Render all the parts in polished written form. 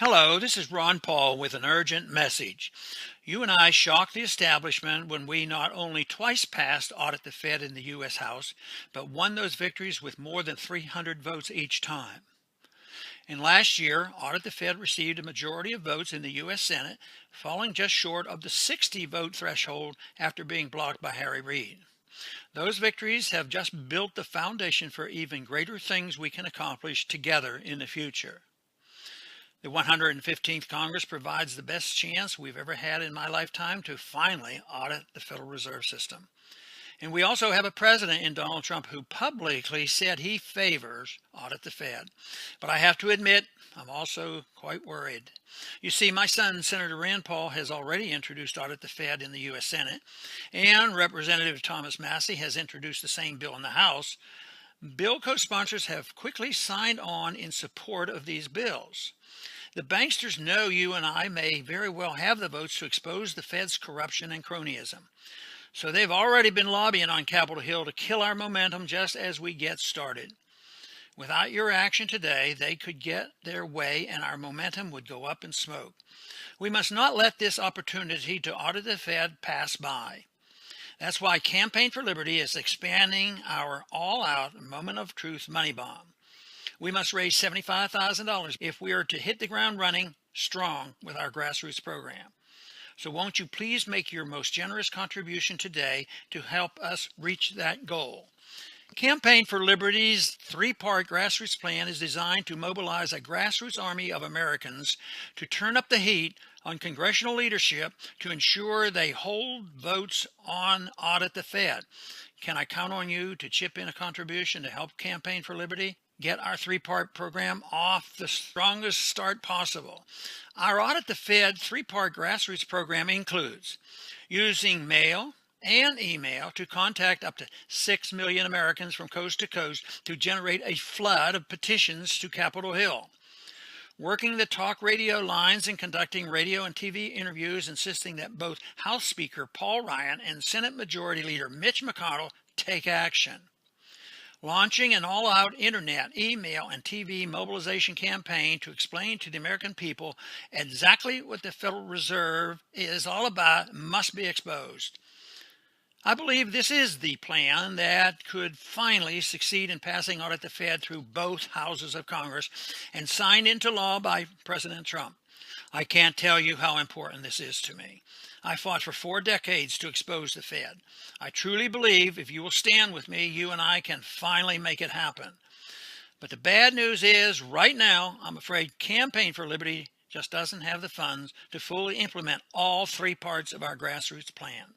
Hello, this is Ron Paul with an urgent message. You and I shocked the establishment when we not only twice passed Audit the Fed in the U.S. House, but won those victories with more than 300 votes each time. And last year, Audit the Fed received a majority of votes in the U.S. Senate, falling just short of the 60-vote threshold after being blocked by Harry Reid. Those victories have just built the foundation for even greater things we can accomplish together in the future. The 115th Congress provides the best chance we've ever had in my lifetime to finally audit the Federal Reserve System. And we also have a president in Donald Trump who publicly said he favors audit the Fed. But I have to admit, I'm also quite worried. You see, my son, Senator Rand Paul, has already introduced audit the Fed in the U.S. Senate, and Representative Thomas Massie has introduced the same bill in the House. Bill co-sponsors have quickly signed on in support of these bills. The banksters know you and I may very well have the votes to expose the Fed's corruption and cronyism. So they've already been lobbying on Capitol Hill to kill our momentum just as we get started. Without your action today, they could get their way and our momentum would go up in smoke. We must not let this opportunity to audit the Fed pass by. That's why Campaign for Liberty is expanding our all-out Moment of Truth money bomb. We must raise $75,000 if we are to hit the ground running strong with our grassroots program. So won't you please make your most generous contribution today to help us reach that goal? Campaign for Liberty's three-part grassroots plan is designed to mobilize a grassroots army of Americans to turn up the heat on congressional leadership to ensure they hold votes on Audit the Fed. Can I count on you to chip in a contribution to help Campaign for Liberty get our three-part program off the strongest start possible? Our Audit the Fed three-part grassroots program includes using mail and email to contact up to 6 million Americans from coast to coast to generate a flood of petitions to Capitol Hill, working the talk radio lines and conducting radio and TV interviews insisting that both House Speaker Paul Ryan and Senate Majority Leader Mitch McConnell take action, launching an all-out internet, email, and TV mobilization campaign to explain to the American people exactly what the Federal Reserve is all about must be exposed. I believe this is the plan that could finally succeed in passing Audit the Fed through both houses of Congress and signed into law by President Trump. I can't tell you how important this is to me. I fought for 4 decades to expose the Fed. I truly believe if you will stand with me, you and I can finally make it happen. But the bad news is, right now, I'm afraid Campaign for Liberty just doesn't have the funds to fully implement all 3 parts of our grassroots plan,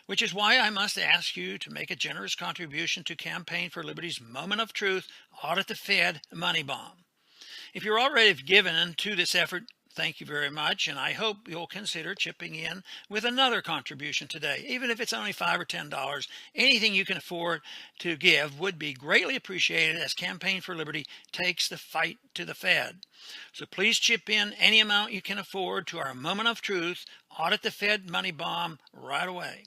which is why I must ask you to make a generous contribution to Campaign for Liberty's Moment of Truth, Audit the Fed money bomb. If you're already given to this effort, thank you very much, and I hope you'll consider chipping in with another contribution today. Even if it's only $5 or $10, anything you can afford to give would be greatly appreciated as Campaign for Liberty takes the fight to the Fed. So please chip in any amount you can afford to our Moment of Truth, Audit the Fed money bomb right away.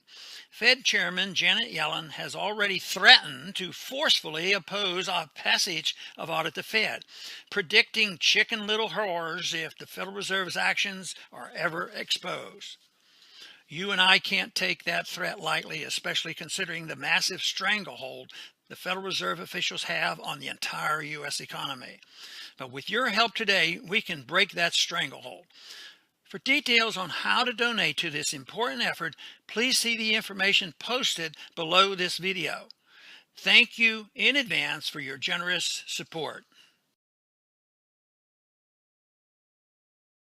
Fed Chairman Janet Yellen has already threatened to forcefully oppose our passage of Audit the Fed, predicting Chicken Little horrors if the Federal Reserve's actions are ever exposed. You and I can't take that threat lightly, especially considering the massive stranglehold the Federal Reserve officials have on the entire U.S. economy. But with your help today, we can break that stranglehold. For details on how to donate to this important effort, please see the information posted below this video. Thank you in advance for your generous support.